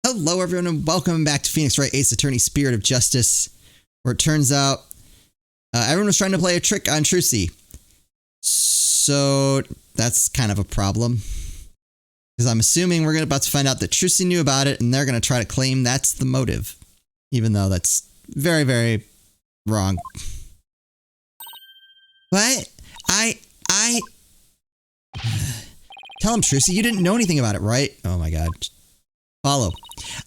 Hello everyone and welcome back to Phoenix Wright Ace Attorney Spirit of Justice, where it turns out everyone was trying to play a trick on Trucy. So that's kind of a problem. Because I'm assuming we're about to find out that Trucy knew about it and they're going to try to claim that's the motive. Even though that's very, very wrong. What? Tell him, Trucy, you didn't know anything about it, right? Oh my god. Follow.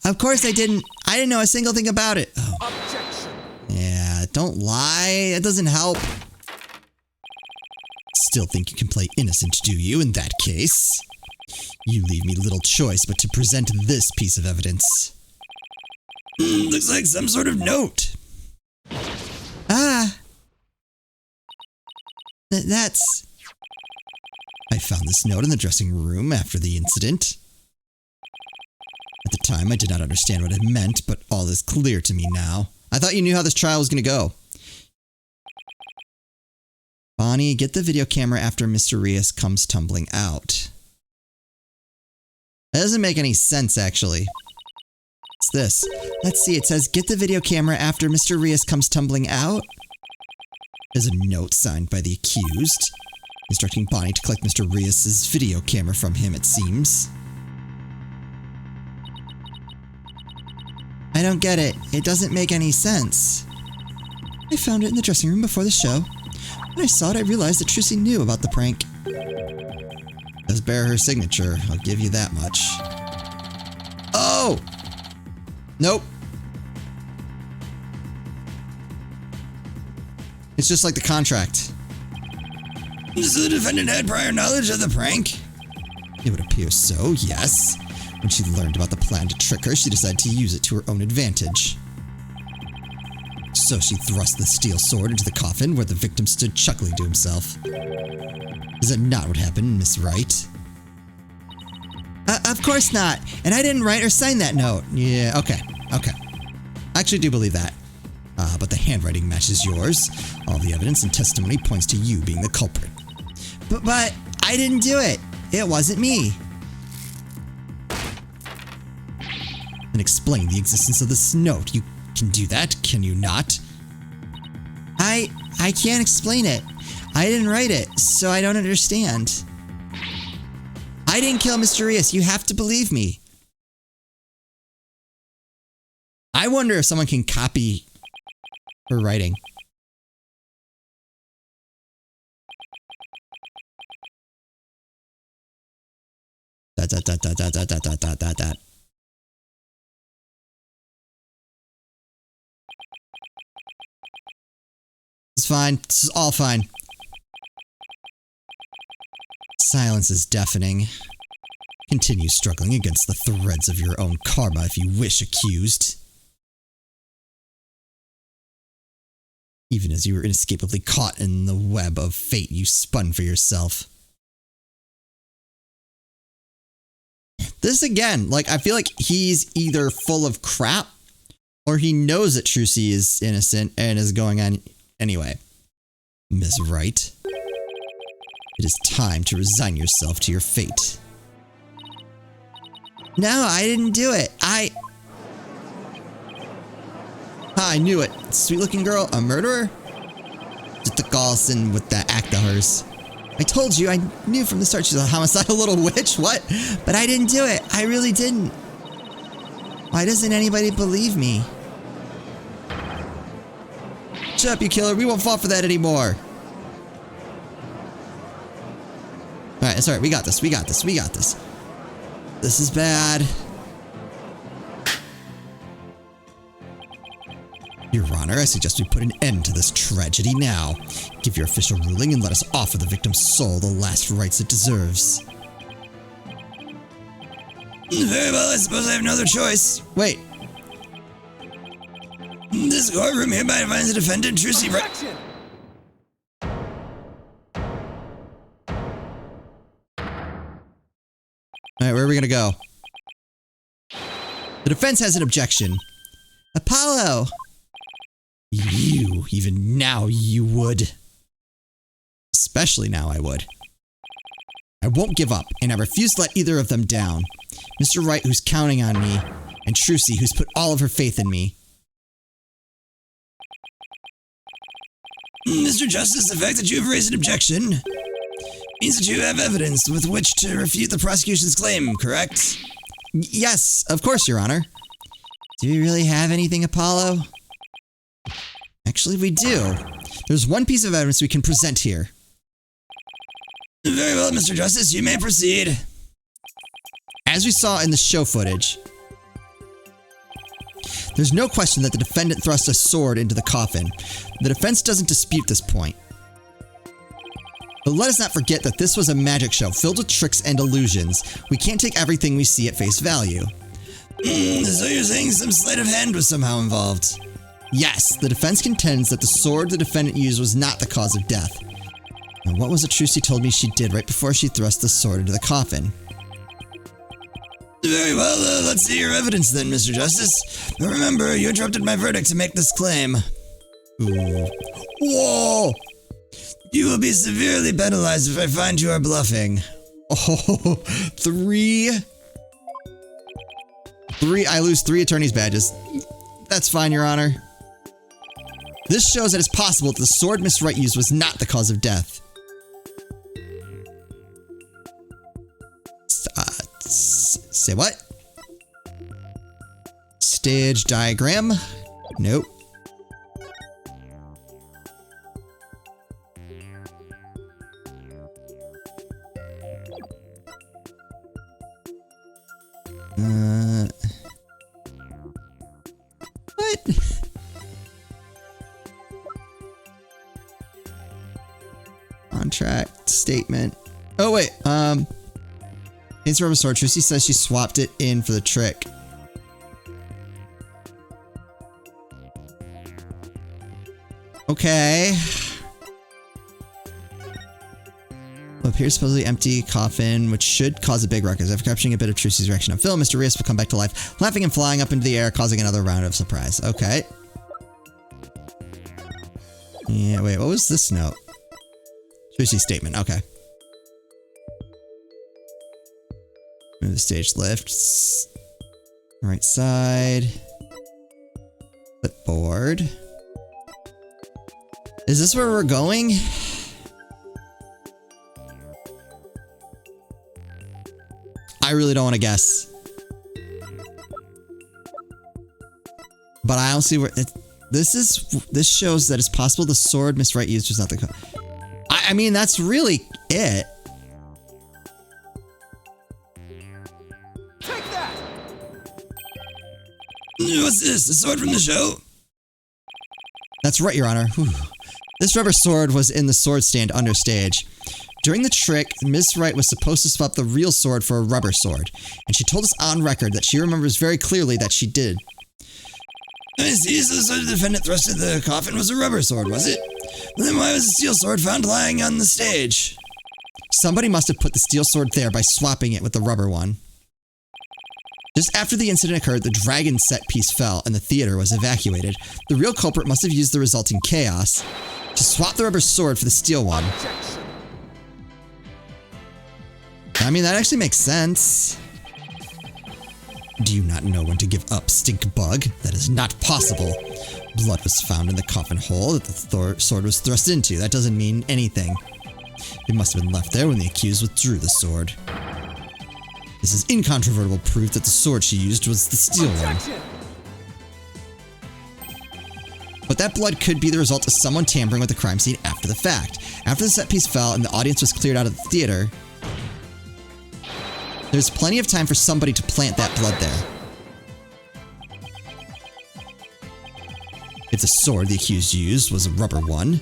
Of course I didn't. I didn't know a single thing about it. Oh. Objection. Yeah, don't lie. It doesn't help. Still think you can play innocent, do you, in that case? You leave me little choice but to present this piece of evidence. Looks like some sort of note. That's... I found this note in the dressing room after the incident. At the time, I did not understand what it meant, but all is clear to me now. I thought you knew how this trial was going to go. Bonnie, get the video camera after Mr. Rios comes tumbling out. That doesn't make any sense, actually. What's this? Let's see, it says, get the video camera after Mr. Rios comes tumbling out. There's a note signed by the accused, instructing Bonnie to collect Mr. Rios' video camera from him, it seems. I don't get it. It doesn't make any sense. I found it in the dressing room before the show. When I saw it, I realized that Trucy knew about the prank. It does bear her signature, I'll give you that much. Oh! Nope. It's just like the contract. So the defendant had prior knowledge of the prank? It would appear so, yes. When she learned about the plan to trick her, she decided to use it to her own advantage. So she thrust the steel sword into the coffin where the victim stood chuckling to himself. Is that not what happened, Miss Wright? Of course not. And I didn't write or sign that note. Yeah, okay. I actually do believe that. But the handwriting matches yours. All the evidence and testimony points to you being the culprit. But I didn't do it. It wasn't me. And explain the existence of this note. You can do that, can you not? I can't explain it. I didn't write it, so I don't understand. I didn't kill Mr. Rios. You have to believe me. I wonder if someone can copy her writing. That. It's fine. This is all fine. Silence is deafening. Continue struggling against the threads of your own karma if you wish, accused. Even as you were inescapably caught in the web of fate you spun for yourself. This again, like, I feel like he's either full of crap or he knows that Trucy is innocent and is going on anyway. Miss Wright, it is time to resign yourself to your fate. No, I didn't do it. I knew it. Sweet looking girl, a murderer? Just took all sin with that act of hers. I told you, I knew from the start she's a homicidal little witch. What? But I didn't do it. I really didn't. Why doesn't anybody believe me? Shut up, you killer. We won't fall for that anymore. Alright, it's alright. We got this. This is bad. Your Honor, I suggest we put an end to this tragedy now. Give your official ruling and let us offer the victim's soul the last rites it deserves. Very well, I suppose I have no other choice. Wait. This courtroom hereby finds the defendant Trucy Wright. Alright, where are we gonna go? The defense has an objection. Apollo! You, even now you would. Especially now I would. I won't give up, and I refuse to let either of them down. Mr. Wright, who's counting on me, and Trucy, who's put all of her faith in me. Mr. Justice, the fact that you have raised an objection means that you have evidence with which to refute the prosecution's claim, correct? Yes, of course, Your Honor. Do we really have anything, Apollo? Actually, we do. There's one piece of evidence we can present here. Very well, Mr. Justice, you may proceed. As we saw in the show footage, there's no question that the defendant thrust a sword into the coffin. The defense doesn't dispute this point. But let us not forget that this was a magic show filled with tricks and illusions. We can't take everything we see at face value. So you're saying some sleight of hand was somehow involved? Yes, the defense contends that the sword the defendant used was not the cause of death. Now, what was it Trucy told me she did right before she thrust the sword into the coffin? Very well, let's see your evidence then, Mr. Justice. But remember, you interrupted my verdict to make this claim. Ooh. Whoa! You will be severely penalized if I find you are bluffing. Oh, I lose 3 attorney's badges. That's fine, Your Honor. This shows that it's possible that the sword Miss Wright used was not the cause of death. Say what? Stage diagram? Nope. What? Contract statement. Oh wait, it's rubber sword. Trucy says she swapped it in for the trick. Okay. Well, appears supposedly empty coffin, which should cause a big ruckus. After capturing a bit of Trucy's reaction on film, Mr. Rios will come back to life, laughing and flying up into the air, causing another round of surprise. Okay. Yeah, wait, what was this note? Trucy's statement, okay. Move the stage lifts. Right side. Clipboard. Is this where we're going? I really don't want to guess. But I don't see where this shows that it's possible the sword Miss Wright used was not the I mean, that's really it. Take that! What's this? A sword from the show? That's right, Your Honor. Whew. This rubber sword was in the sword stand under stage. During the trick, Miss Wright was supposed to swap the real sword for a rubber sword, and she told us on record that she remembers very clearly that she did. I see, so the sword the defendant thrust into the coffin was a rubber sword, was it? Well, then why was the steel sword found lying on the stage? Somebody must have put the steel sword there by swapping it with the rubber one. Just after the incident occurred, the dragon set piece fell and the theater was evacuated. The real culprit must have used the resulting chaos to swap the rubber sword for the steel one. I mean, that actually makes sense. Do you not know when to give up, stink bug? That is not possible. Blood was found in the coffin hole that the sword was thrust into. That doesn't mean anything. It must have been left there when the accused withdrew the sword. This is incontrovertible proof that the sword she used was the steel one. But that blood could be the result of someone tampering with the crime scene after the fact. After the set piece fell and the audience was cleared out of the theater, there's plenty of time for somebody to plant that blood there. If the sword the accused used was a rubber one,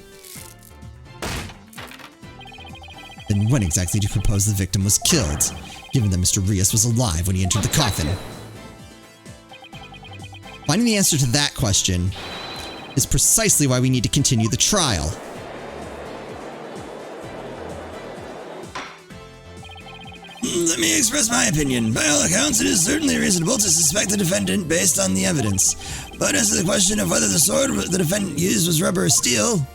then when exactly do you propose the victim was killed, given that Mr. Rios was alive when he entered the coffin? Finding the answer to that question is precisely why we need to continue the trial. Let me express my opinion. By all accounts, it is certainly reasonable to suspect the defendant based on the evidence. But as to the question of whether the sword the defendant used was rubber or steel,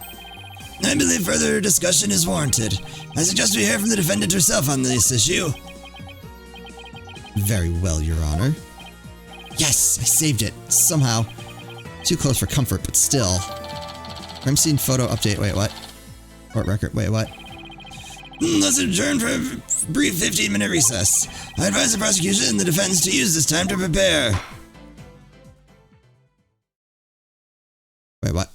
I believe further discussion is warranted. I suggest we hear from the defendant herself on this issue. Very well, Your Honor. Yes, Yes, I saved it. Somehow. Too close for comfort, but still. Crime scene photo update. Wait, what? Court record. Wait, what? Let's adjourn for a brief 15-minute recess. I advise the prosecution and the defense to use this time to prepare. Wait, what?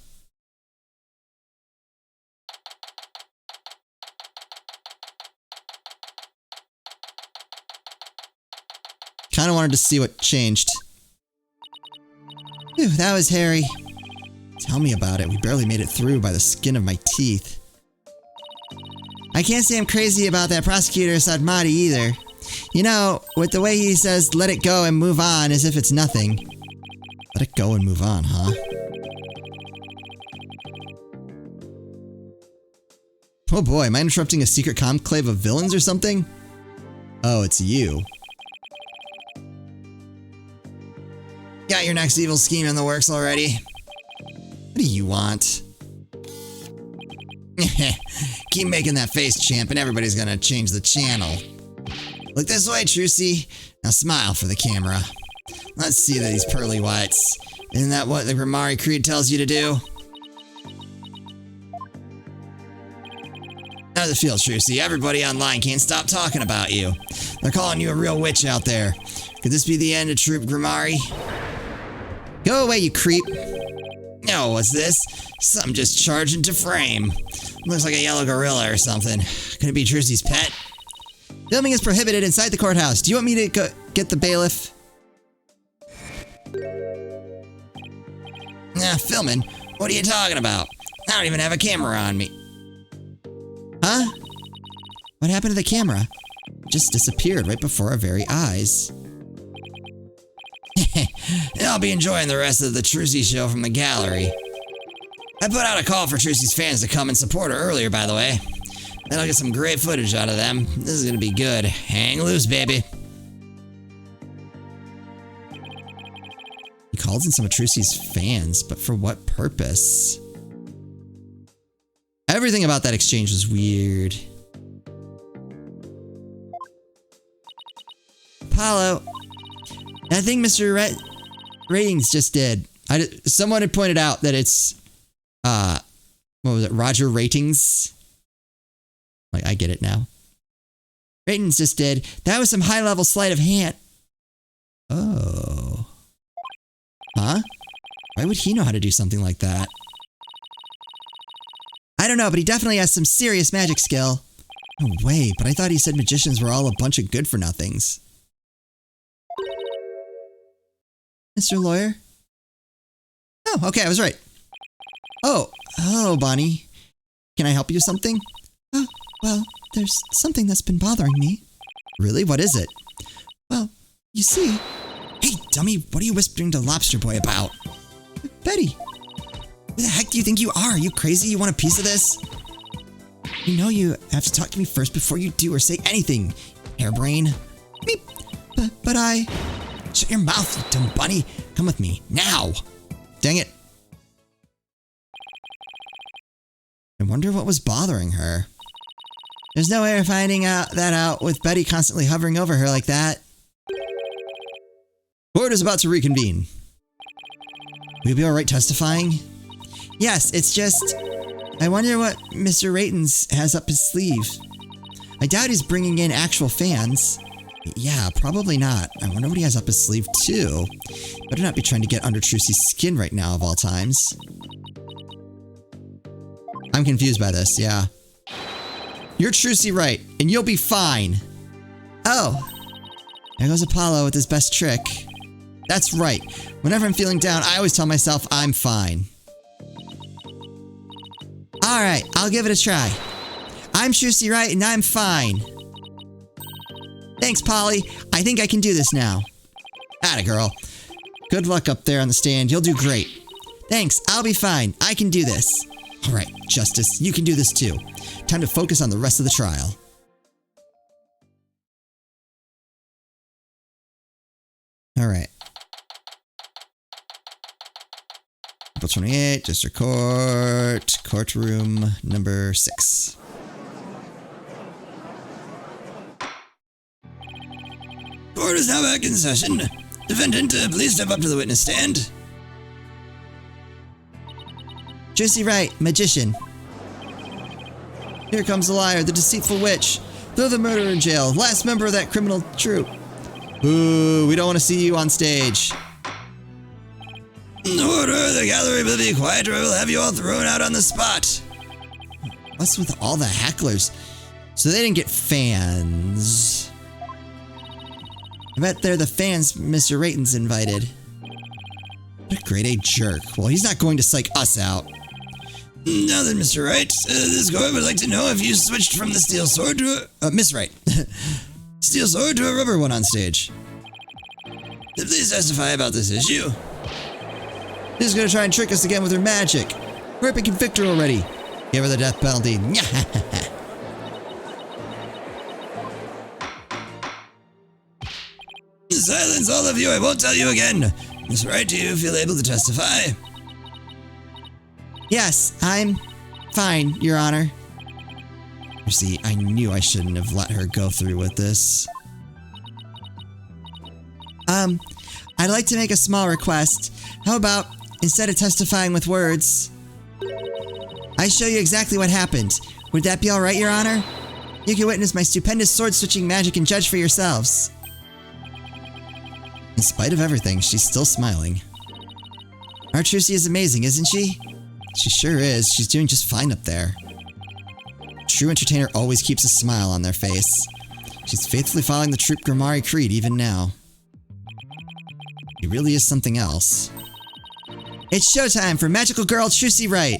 Kind of wanted to see what changed. Phew, that was hairy. Tell me about it. We barely made it through by the skin of my teeth. I can't say I'm crazy about that prosecutor Sadmati either. You know, with the way he says let it go and move on as if it's nothing. Let it go and move on, huh? Oh boy, am I interrupting a secret conclave of villains or something? Oh, it's you. Got your next evil scheme in the works already? What do you want? Keep making that face, champ, and everybody's gonna change the channel. Look this way, Trucy. Now smile for the camera. Let's see these pearly whites. Isn't that what the Grimari Creed tells you to do? How does it feel, Trucy? Everybody online can't stop talking about you. They're calling you a real witch out there. Could this be the end of Troop Grimari? Go away, you creep. No, what's this? Something just charged into frame. Looks like a yellow gorilla or something. Could it be Trucy's pet? Filming is prohibited inside the courthouse. Do you want me to go get the bailiff? Nah, filming? What are you talking about? I don't even have a camera on me. Huh? What happened to the camera? It just disappeared right before our very eyes. I'll be enjoying the rest of the Trucy show from the gallery. I put out a call for Trucy's fans to come and support her earlier, by the way. Then I'll get some great footage out of them. This is gonna be good. Hang loose, baby. He called in some of Trucy's fans, but for what purpose? Everything about that exchange was weird. Apollo, that thing Mr. Ratings just did. Someone had pointed out that it's, what was it, Roger Ratings? Like, I get it now. Ratings just did. That was some high-level sleight of hand. Oh. Huh? Why would he know how to do something like that? I don't know, but he definitely has some serious magic skill. No way, but I thought he said magicians were all a bunch of good-for-nothings. Mr. Lawyer? Oh, okay, I was right. Oh, hello, Bonnie. Can I help you with something? Oh, well, there's something that's been bothering me. Really? What is it? Well, you see... Hey, dummy, what are you whispering to Lobster Boy about? Betty. Who the heck do you think you are? Are you crazy? You want a piece of this? You know you have to talk to me first before you do or say anything, hairbrain. Beep. But I... Shut your mouth, you dumb bunny. Come with me, now. Dang it. I wonder what was bothering her. There's no way of finding that out with Betty constantly hovering over her like that. Court is about to reconvene. Will you be alright testifying? Yes, it's just... I wonder what Mr. Ratings has up his sleeve. I doubt he's bringing in actual fans. Yeah, probably not. I wonder what he has up his sleeve too. Better not be trying to get under Trucy's skin right now of all times. I'm confused by this, yeah. You're Trucy Wright, and you'll be fine. Oh. There goes Apollo with his best trick. That's right. Whenever I'm feeling down, I always tell myself I'm fine. Alright, I'll give it a try. I'm Trucy Wright, and I'm fine. Thanks, Polly. I think I can do this now. Atta girl. Good luck up there on the stand. You'll do great. Thanks. I'll be fine. I can do this. All right, Justice. You can do this too. Time to focus on the rest of the trial. All right. April 28, District Court, courtroom number 6. Court is now back in session. Defendant, please step up to the witness stand. Juicy Wright, magician. Here comes the liar, the deceitful witch. Throw the murderer in jail. Last member of that criminal troupe. Ooh, we don't want to see you on stage. Order, the gallery will be quiet or I will have you all thrown out on the spot. What's with all the hecklers? So they didn't get fans. I bet they're the fans Mr. Rayton's invited. What a grade A jerk. Well, he's not going to psych us out. Now then, Mr. Wright, this court would like to know if you switched from the steel sword to Miss Wright. steel sword to a rubber one on stage. Please testify about this issue. She's gonna try and trick us again with her magic. Hurry up and convict her already. Give her the death penalty. Silence, all of you. I won't tell you again. Miss Wright, do you feel able to testify? Yes, I'm fine, Your Honor. You see, I knew I shouldn't have let her go through with this. I'd like to make a small request. How about, instead of testifying with words, I show you exactly what happened. Would that be alright, Your Honor? You can witness my stupendous sword-switching magic and judge for yourselves. In spite of everything, she's still smiling. Our Trucy is amazing, isn't she? She sure is. She's doing just fine up there. True entertainer always keeps a smile on their face. She's faithfully following the Troop Grimari Creed even now. He really is something else. It's showtime for magical girl Trucy Wright.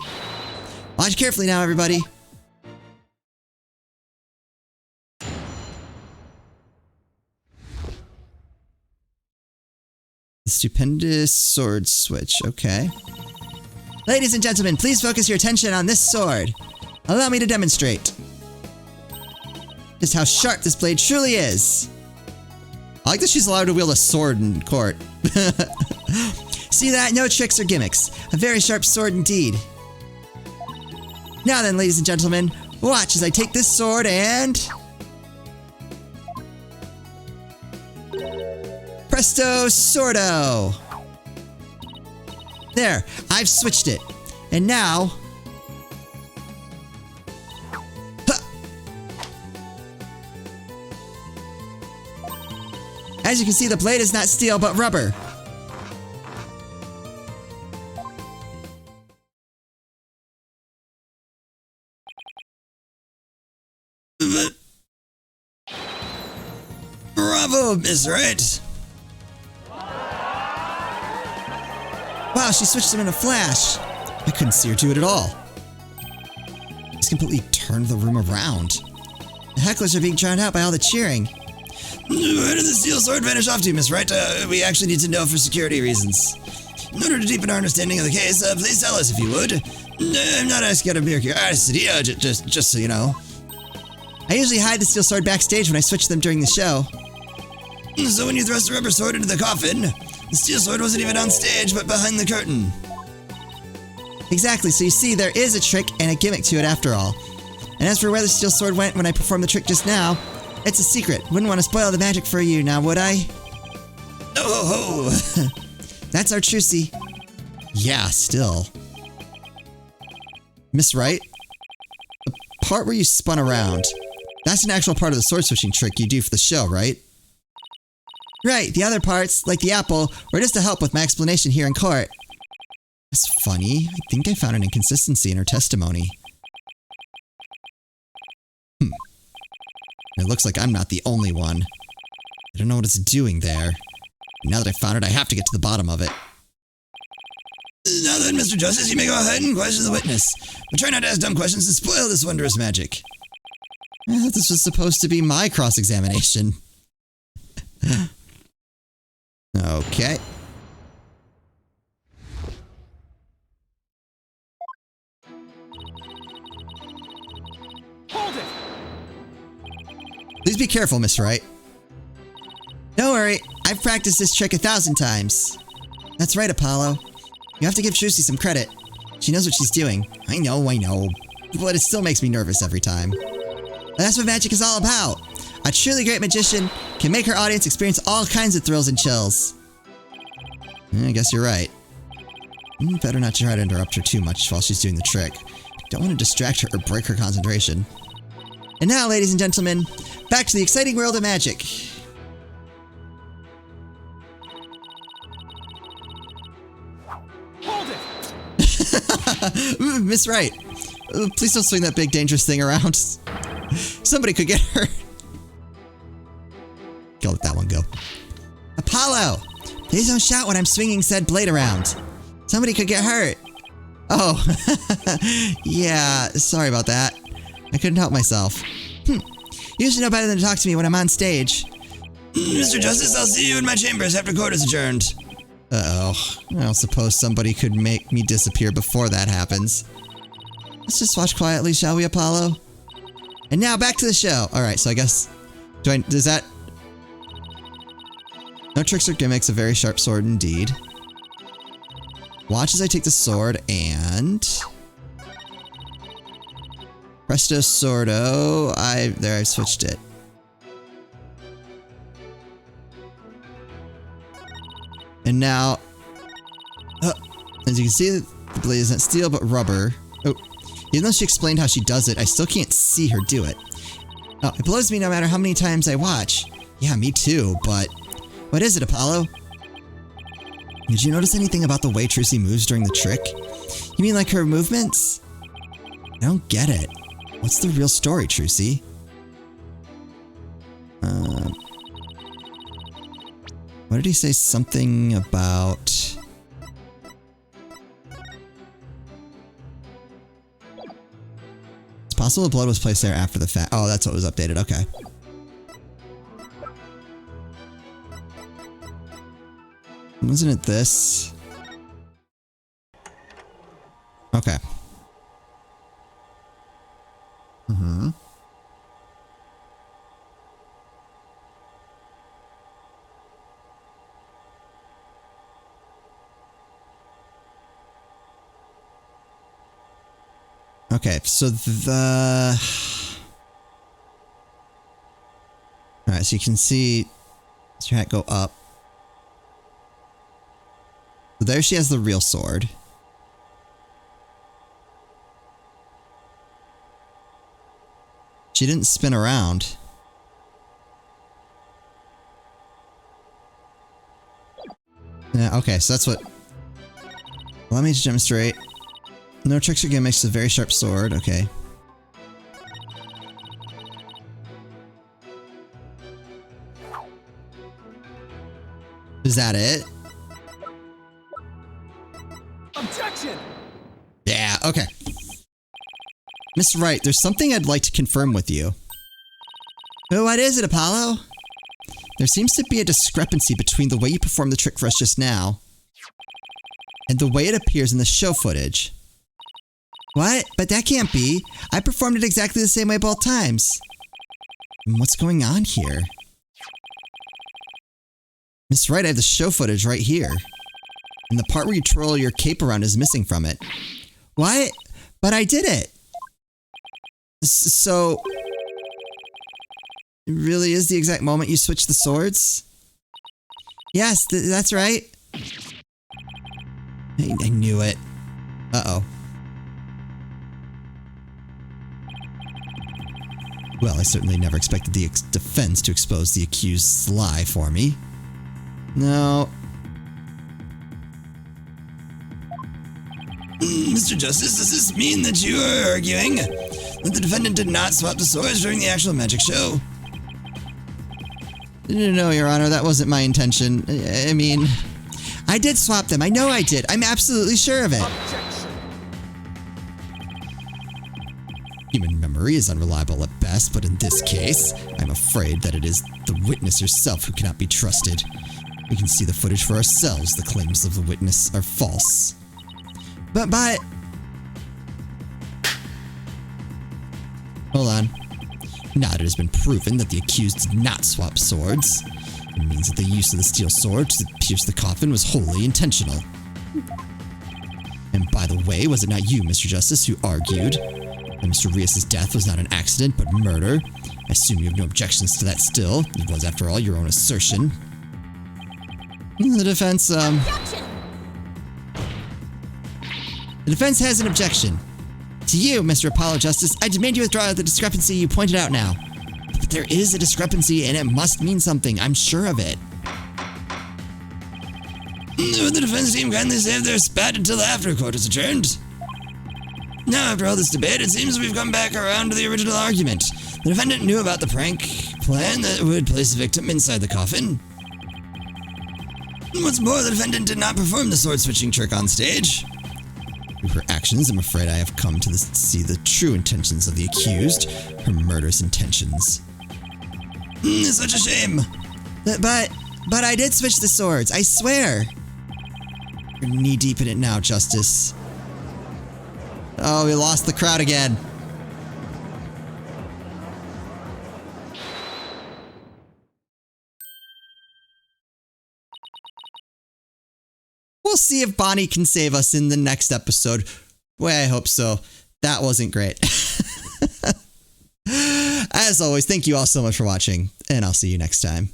Watch carefully now, everybody. The stupendous sword switch. Okay. Ladies and gentlemen, please focus your attention on this sword. Allow me to demonstrate just how sharp this blade truly is. I like that she's allowed to wield a sword in court. See that? No tricks or gimmicks. A very sharp sword indeed. Now then, ladies and gentlemen, watch as I take this sword and... Presto Swordo! There, I've switched it. And now... Huh. As you can see, the blade is not steel, but rubber. Bravo, Miss Wright. Wow, she switched him in a flash. I couldn't see her do it at all. She's completely turned the room around. The hecklers are being drowned out by all the cheering. Where did the steel sword vanish off to, Miss Wright? We actually need to know for security reasons. In order to deepen our understanding of the case, please tell us if you would. I'm not asking out of mere curiosity, just so you know. I usually hide the steel sword backstage when I switch them during the show. So when you thrust the rubber sword into the coffin, the steel sword wasn't even on stage, but behind the curtain. Exactly, so you see, there is a trick and a gimmick to it after all. And as for where the steel sword went when I performed the trick just now, it's a secret. Wouldn't want to spoil the magic for you now, would I? Oh ho ho! That's our Trucy. Yeah, still. Miss Wright? The part where you spun around. That's an actual part of the sword switching trick you do for the show, right? Right, the other parts, like the apple, were just to help with my explanation here in court. That's funny. I think I found an inconsistency in her testimony. It looks like I'm not the only one. I don't know what it's doing there. Now that I found it, I have to get to the bottom of it. Now then, Mr. Justice, you may go ahead and question the witness. But try not to ask dumb questions and spoil this wondrous magic. I thought this was supposed to be my cross-examination. Okay. Hold it! Please be careful, Miss Wright. Don't worry, I've practiced this trick 1,000 times. That's right, Apollo. You have to give Trucy some credit. She knows what she's doing. I know. But it still makes me nervous every time. That's what magic is all about. A truly great magician can make her audience experience all kinds of thrills and chills. I guess you're right. Better not try to interrupt her too much while she's doing the trick. Don't want to distract her or break her concentration. And now, ladies and gentlemen, back to the exciting world of magic. Hold it! Miss Wright, please don't swing that big dangerous thing around. Somebody could get hurt. Go let that one go. Apollo! Please don't shout when I'm swinging said blade around. Somebody could get hurt. Oh, yeah, sorry about that. I couldn't help myself. You should know better than to talk to me when I'm on stage. Mr. Justice, I'll see you in my chambers after court is adjourned. Uh-oh. I don't suppose somebody could make me disappear before that happens. Let's just watch quietly, shall we, Apollo? And now back to the show. Alright, so I guess... does that... No tricks or gimmicks, a very sharp sword indeed. Watch as I take the sword and... Presto Sordo. There, I switched it. And now... as you can see, the blade isn't steel, but rubber. Oh, even though she explained how she does it, I still can't see her do it. Oh, it blows me no matter how many times I watch. Yeah, me too, but... What is it, Apollo? Did you notice anything about the way Trucy moves during the trick? You mean like her movements? I don't get it. What's the real story, Trucy? What did he say? Something about... It's possible the blood was placed there after the fact. Oh, that's what was updated. Okay. Wasn't it this? Okay. Okay, so the... Alright, so you can see your hat go up. So there she has the real sword. She didn't spin around. Yeah, okay, so that's what... Allow me to demonstrate. No tricks or gimmicks, a very sharp sword, okay. Is that it? Objection! Yeah, okay. Miss Wright, there's something I'd like to confirm with you. Oh, what is it, Apollo? There seems to be a discrepancy between the way you performed the trick for us just now and the way it appears in the show footage. What? But that can't be. I performed it exactly the same way both times. What's going on here? Miss Wright, I have the show footage right here. And the part where you twirl your cape around is missing from it. What? But I did it! So... It really is the exact moment you switch the swords? Yes, that's right. I knew it. Uh-oh. Well, I certainly never expected the defense to expose the accused's lie for me. No. Mr. Justice, does this mean that you are arguing that the defendant did not swap the swords during the actual magic show? No, Your Honor, that wasn't my intention. I mean, I did swap them. I know I did. I'm absolutely sure of it. Objection! Human memory is unreliable at best, but in this case, I'm afraid that it is the witness herself who cannot be trusted. We can see the footage for ourselves. The claims of the witness are false. But... Hold on. Now that it has been proven that the accused did not swap swords, it means that the use of the steel sword to pierce the coffin was wholly intentional. And by the way, was it not you, Mr. Justice, who argued that Mr. Rios' death was not an accident, but murder? I assume you have no objections to that still. It was, after all, your own assertion. The defense, Objection! The defense has an objection. To you, Mr. Apollo Justice, I demand you withdraw the discrepancy you pointed out now. But there is a discrepancy and it must mean something. I'm sure of it. Would the defense team kindly save their spat until after court is adjourned? Now, after all this debate, it seems we've come back around to the original argument. The defendant knew about the prank plan that would place the victim inside the coffin. What's more, the defendant did not perform the sword-switching trick on stage. Through her actions, I'm afraid I have come to see the true intentions of the accused, her murderous intentions. It's such a shame. But I did switch the swords, I swear. You're knee-deep in it now, Justice. Oh, we lost the crowd again. We'll see if Bonnie can save us in the next episode. Well, I hope so. That wasn't great. As always, thank you all so much for watching, and I'll see you next time.